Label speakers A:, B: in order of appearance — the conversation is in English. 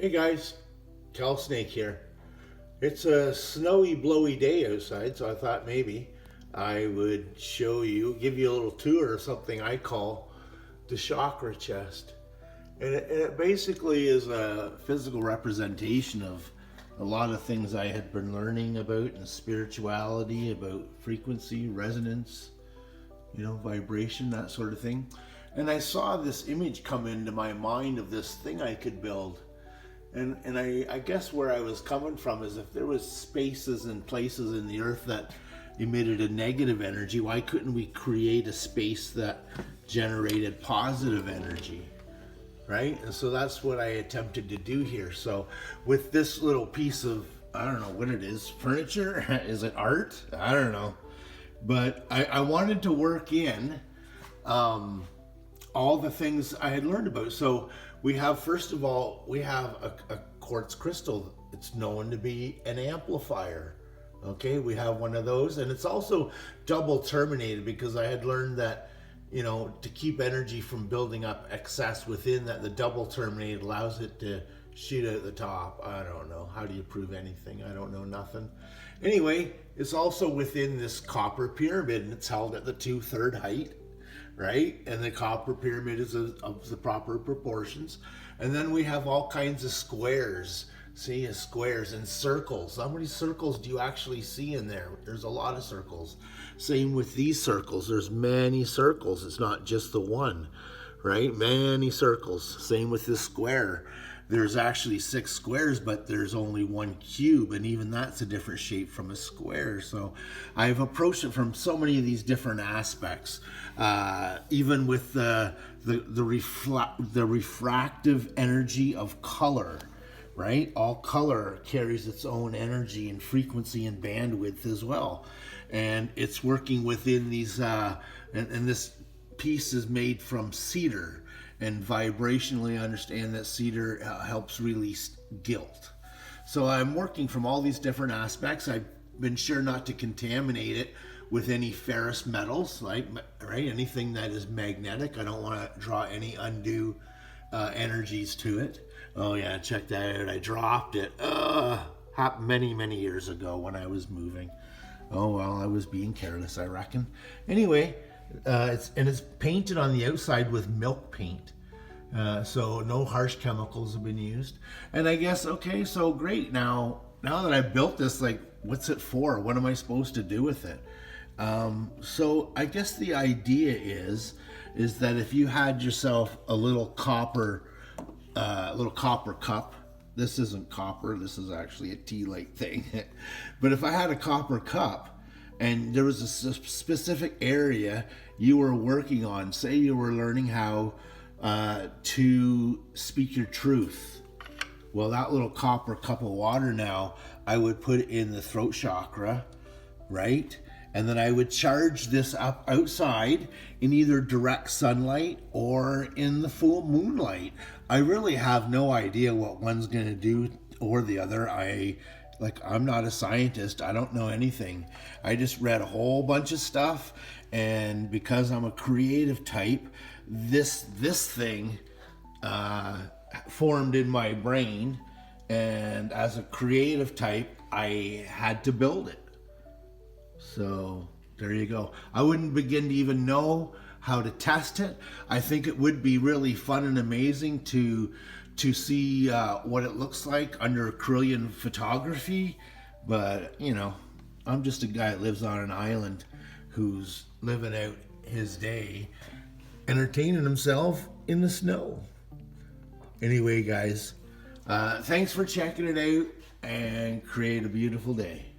A: Hey guys, Cal Snake here. It's a snowy, blowy day outside, so I thought maybe I would give you a little tour of something I call the chakra chest. And it basically is a physical representation of a lot of things I had been learning about in spirituality, about frequency, resonance, vibration, that sort of thing. And I saw this image come into my mind of this thing I could build. And I guess where I was coming from is if there was spaces and places in the earth that emitted a negative energy, why couldn't we create a space that generated positive energy, right? And so that's what I attempted to do here. So with this little piece of, I don't know what it is, furniture, is it art? I don't know. But I wanted to work in all the things I had learned about. So we have, first of all, we have a quartz crystal. It's known to be an amplifier. Okay, we have one of those, and it's also double terminated because I had learned that, to keep energy from building up excess within that, the double terminated allows it to shoot out the top. I don't know. How do you prove anything? I don't know nothing. Anyway, it's also within this copper pyramid, and it's held at the 2/3 height. Right? And the copper pyramid is of the proper proportions. And then we have all kinds of squares. See, squares and circles. How many circles do you actually see in there? There's a lot of circles. Same with these circles. There's many circles. It's not just the one, right? Many circles. Same with this square. There's actually 6 squares, but there's only 1 cube, and even that's a different shape from a square. So I've approached it from so many of these different aspects, even with the refractive energy of color, right? All color carries its own energy and frequency and bandwidth as well, and it's working within these. And this piece is made from cedar. And vibrationally, I understand that cedar helps release guilt. So I'm working from all these different aspects. I've been sure not to contaminate it with any ferrous metals, right? Anything that is magnetic. I don't want to draw any undue energies to it. Oh yeah, check that out. I dropped it. Happened many years ago when I was moving. Oh well, I was being careless, I reckon. Anyway. It's painted on the outside with milk paint, so no harsh chemicals have been used. And I guess, okay, so great. Now that I've built this, like, what's it for? What am I supposed to do with it? So I guess the idea is that if you had yourself a little copper cup. This isn't copper. This is actually a tea light thing. But if I had a copper cup, and there was a specific area you were working on, say you were learning how to speak your truth. Well, that little copper cup of water now, I would put in the throat chakra, right? And then I would charge this up outside in either direct sunlight or in the full moonlight. I really have no idea what one's gonna do or the other. I'm not a scientist. I don't know anything. I just read a whole bunch of stuff, and because I'm a creative type, this thing formed in my brain, and as a creative type, I had to build it. So there you go. I wouldn't begin to even know how to test it. I think it would be really fun and amazing to see what it looks like under Kirlian photography, but I'm just a guy that lives on an island who's living out his day, entertaining himself in the snow. Anyway, guys, thanks for checking it out, and create a beautiful day.